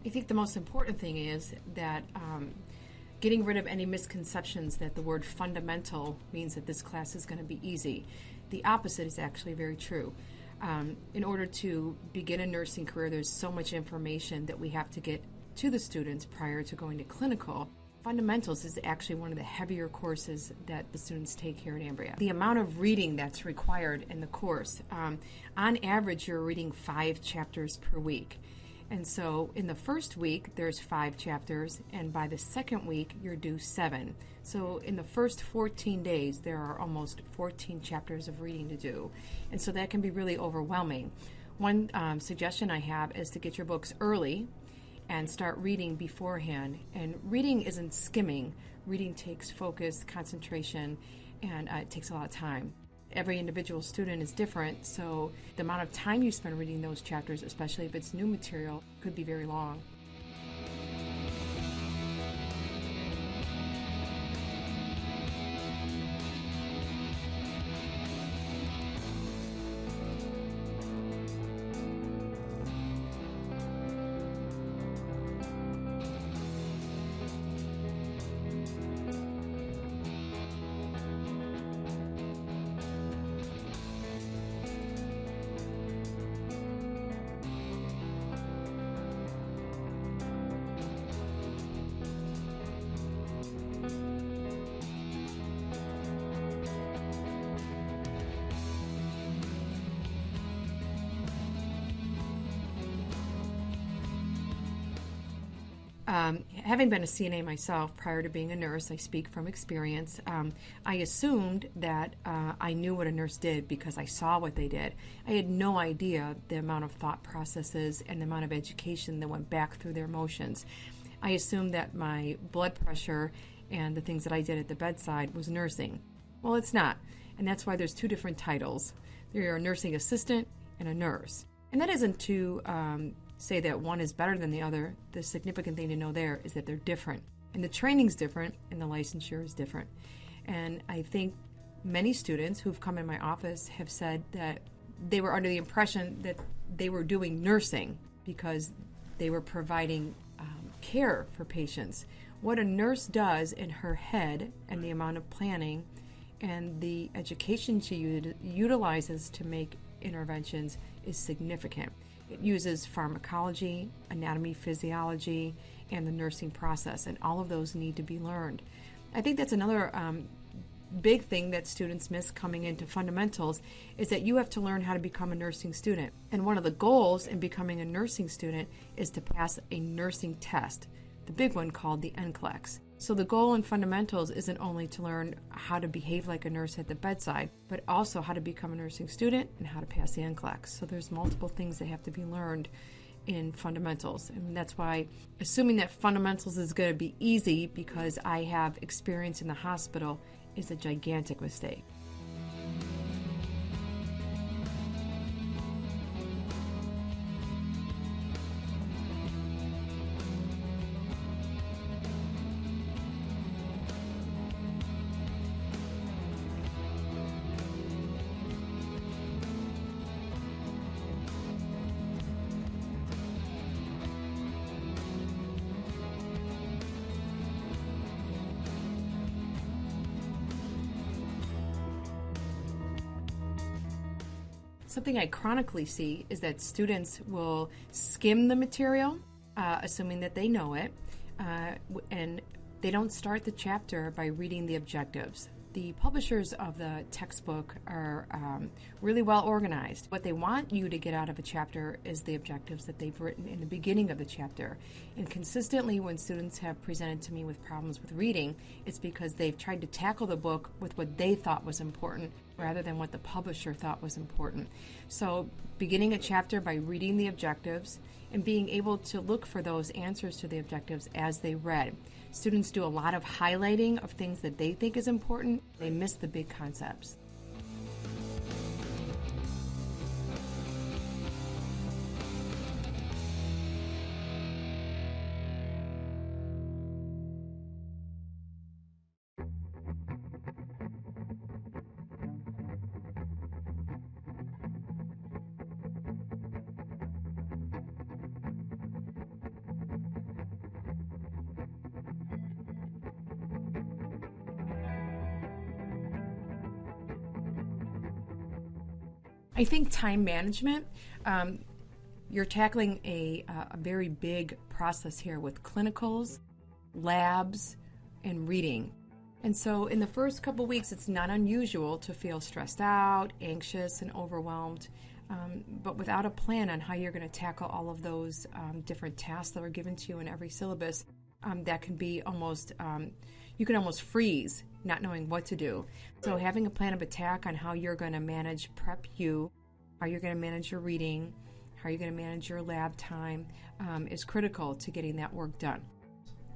I think the most important thing is that getting rid of any misconceptions that the word fundamental means that this class is going to be easy. The opposite is actually very true. In order to begin a nursing career, there's so much information that we have to get to the students prior to going to clinical. Fundamentals is actually one of the heavier courses that the students take here at Ambria. The amount of reading that's required in the course, on average, you're reading 5 chapters per week. And so in the first week, there's 5 chapters, and by the second week, you're due 7. So in the first 14 days, there are almost 14 chapters of reading to do. And so that can be really overwhelming. One suggestion I have is to get your books early and start reading beforehand. And reading isn't skimming. Reading takes focus, concentration, and it takes a lot of time. Every individual student is different, so the amount of time you spend reading those chapters, especially if it's new material, could be very long. Having been a CNA myself prior to being a nurse, I speak from experience. I assumed that I knew what a nurse did because I saw what they did. I had no idea the amount of thought processes and the amount of education that went back through their motions. I assumed that my blood pressure and the things that I did at the bedside was nursing. Well, it's not. And that's why there's 2 different titles. You're a nursing assistant and a nurse. And that isn't to say that one is better than the other. The significant thing to know there is that they're different. And the training's different and the licensure is different. And I think many students who've come in my office have said that they were under the impression that they were doing nursing because they were providing care for patients. What a nurse does in her head and the amount of planning and the education she utilizes to make interventions is significant. It uses pharmacology, anatomy, physiology, and the nursing process, and all of those need to be learned. I think that's another big thing that students miss coming into fundamentals is that you have to learn how to become a nursing student. And one of the goals in becoming a nursing student is to pass a nursing test, the big one called the NCLEX. So the goal in fundamentals isn't only to learn how to behave like a nurse at the bedside, but also how to become a nursing student and how to pass the NCLEX. So there's multiple things that have to be learned in fundamentals. And that's why assuming that fundamentals is going to be easy because I have experience in the hospital is a gigantic mistake. Something I chronically see is that students will skim the material, assuming that they know it, and they don't start the chapter by reading the objectives. The publishers of the textbook are really well organized. What they want you to get out of a chapter is the objectives that they've written in the beginning of the chapter. And consistently when students have presented to me with problems with reading, it's because they've tried to tackle the book with what they thought was important rather than what the publisher thought was important. So beginning a chapter by reading the objectives and being able to look for those answers to the objectives as they read. Students do a lot of highlighting of things that they think is important. They miss the big concepts. I think time management, you're tackling a very big process here with clinicals, labs, and reading. And so in the first couple weeks, it's not unusual to feel stressed out, anxious, and overwhelmed. But without a plan on how you're going to tackle all of those different tasks that are given to you in every syllabus, that can be almost, you can almost freeze, not knowing what to do. So having a plan of attack on how you're going to manage Prep U, how you're going to manage your reading, how you're going to manage your lab time is critical to getting that work done.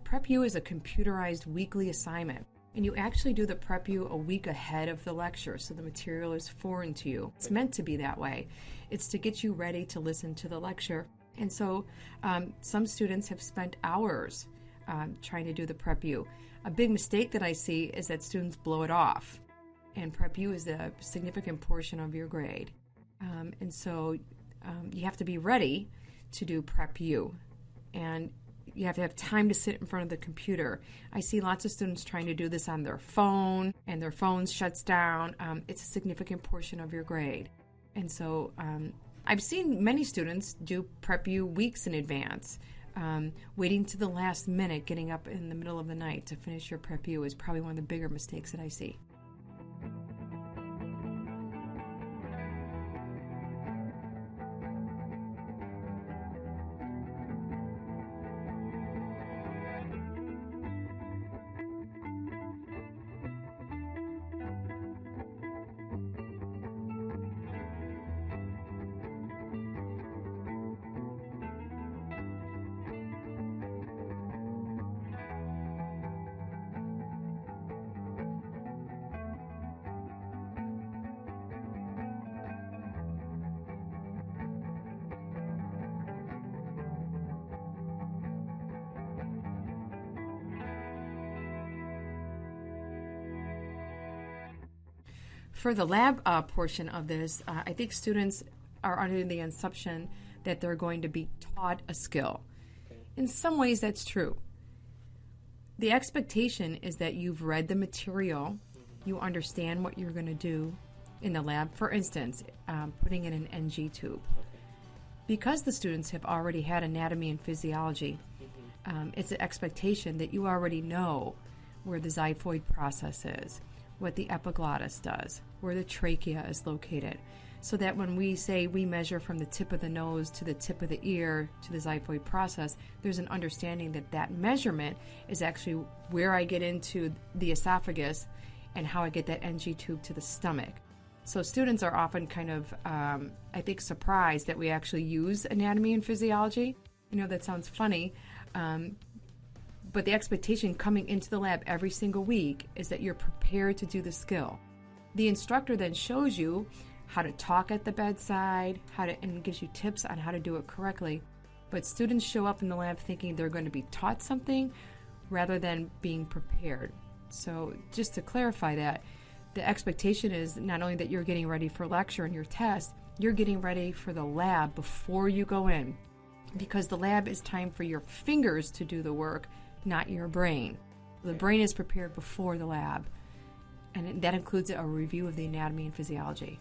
Prep U is a computerized weekly assignment, and you actually do the Prep U a week ahead of the lecture, so the material is foreign to you. It's meant to be that way. It's to get you ready to listen to the lecture. And so some students have spent hours trying to do the Prep U. A big mistake that I see is that students blow it off, and Prep U is a significant portion of your grade. And so you have to be ready to do Prep U, and you have to have time to sit in front of the computer. I see lots of students trying to do this on their phone, and their phone shuts down. It's a significant portion of your grade. And so I've seen many students do Prep U weeks in advance. Waiting to the last minute, getting up in the middle of the night to finish your Prep U is probably one of the bigger mistakes that I see. For the lab portion of this, I think students are under the assumption that they're going to be taught a skill. In some ways, that's true. The expectation is that you've read the material, you understand what you're going to do in the lab. For instance, putting in an NG tube. Because the students have already had anatomy and physiology, it's an expectation that you already know where the xiphoid process is, what the epiglottis does, where the trachea is located, so that when we say we measure from the tip of the nose to the tip of the ear to the xiphoid process, there's an understanding that that measurement is actually where I get into the esophagus and how I get that NG tube to the stomach. So students are often kind of, I think, surprised that we actually use anatomy and physiology. I know that sounds funny, but the expectation coming into the lab every single week is that you're prepared to do the skill. The instructor then shows you how to talk at the bedside, and gives you tips on how to do it correctly. But students show up in the lab thinking they're going to be taught something rather than being prepared. So just to clarify that, the expectation is not only that you're getting ready for lecture and your test, you're getting ready for the lab before you go in, because the lab is time for your fingers to do the work, not your brain. The brain is prepared before the lab, and that includes a review of the anatomy and physiology.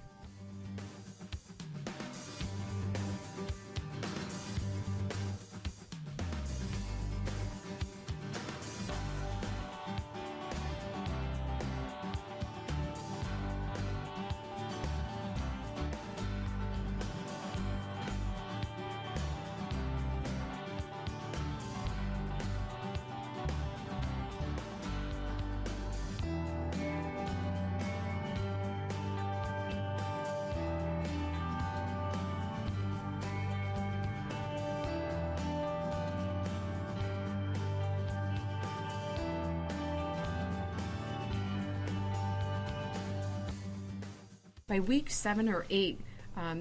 By week 7 or 8,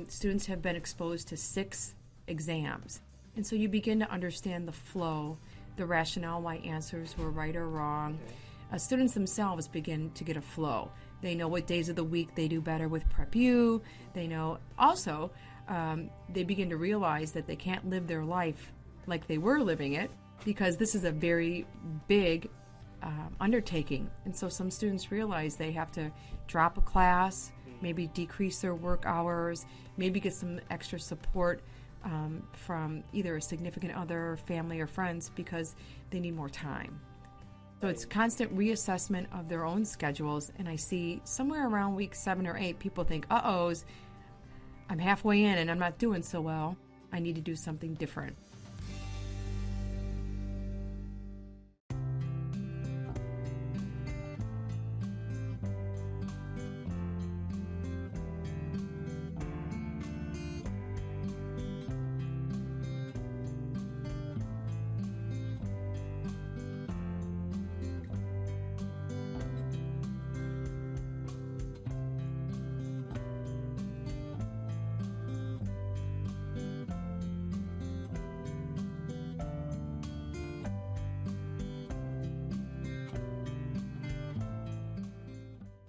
students have been exposed to 6 exams. And so you begin to understand the flow, the rationale why answers were right or wrong. Students themselves begin to get a flow. They know what days of the week they do better with Prep U. They know also, they begin to realize that they can't live their life like they were living it, because this is a very big undertaking. And so some students realize they have to drop a class, maybe decrease their work hours, maybe get some extra support from either a significant other, family, or friends because they need more time. So it's constant reassessment of their own schedules, and I see somewhere around week 7 or 8, people think, I'm halfway in and I'm not doing so well. I need to do something different.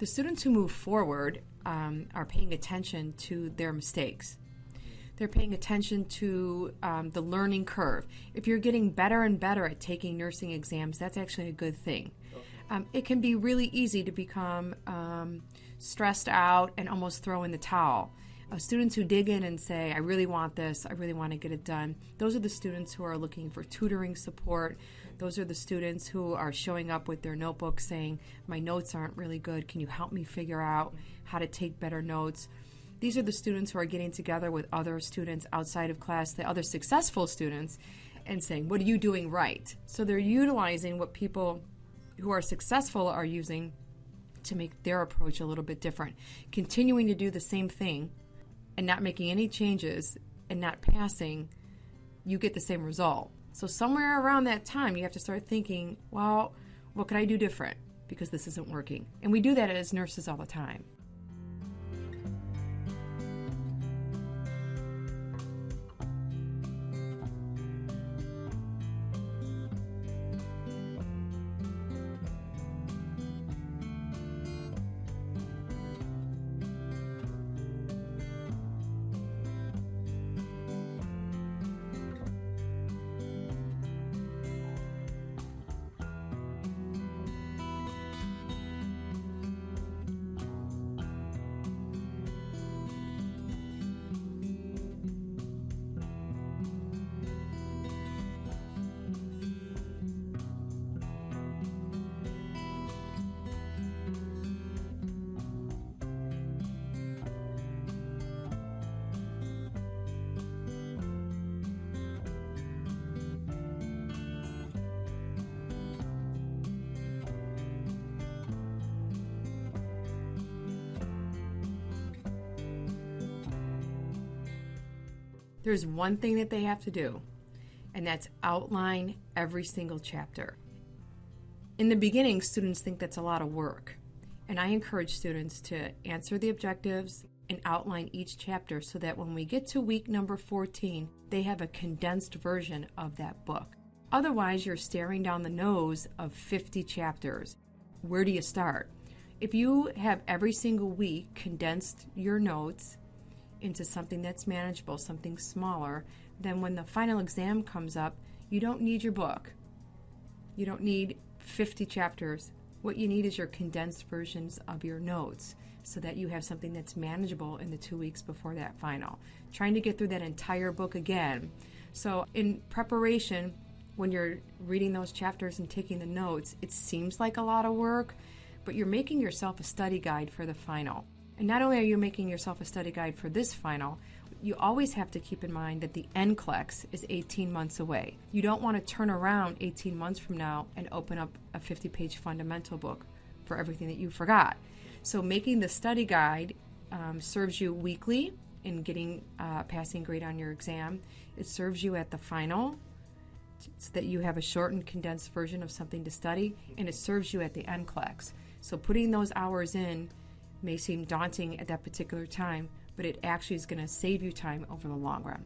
The students who move forward are paying attention to their mistakes. They're paying attention to the learning curve. If you're getting better and better at taking nursing exams, that's actually a good thing. It can be really easy to become stressed out and almost throw in the towel. Students who dig in and say, I really want this, I really want to get it done, those are the students who are looking for tutoring support. Those are the students who are showing up with their notebooks saying, my notes aren't really good, can you help me figure out how to take better notes? These are the students who are getting together with other students outside of class, the other successful students, and saying, what are you doing right? So they're utilizing what people who are successful are using to make their approach a little bit different. Continuing to do the same thing and not making any changes and not passing, you get the same result. So somewhere around that time, you have to start thinking, well, what could I do different? Because this isn't working. And we do that as nurses all the time. There's one thing that they have to do, and that's outline every single chapter. In the beginning, students think that's a lot of work, and I encourage students to answer the objectives and outline each chapter so that when we get to week number 14, they have a condensed version of that book. Otherwise, you're staring down the nose of 50 chapters. Where do you start? If you have every single week condensed your notes into something that's manageable, something smaller, then when the final exam comes up, you don't need your book. You don't need 50 chapters. What you need is your condensed versions of your notes so that you have something that's manageable in the 2 weeks before that final. Trying to get through that entire book again. So in preparation, when you're reading those chapters and taking the notes, it seems like a lot of work, but you're making yourself a study guide for the final. And not only are you making yourself a study guide for this final, you always have to keep in mind that the NCLEX is 18 months away. You don't want to turn around 18 months from now and open up a 50-page fundamental book for everything that you forgot. So making the study guide serves you weekly in getting a passing grade on your exam. It serves you at the final so that you have a shortened, condensed version of something to study, and it serves you at the NCLEX. So putting those hours in may seem daunting at that particular time, but it actually is going to save you time over the long run.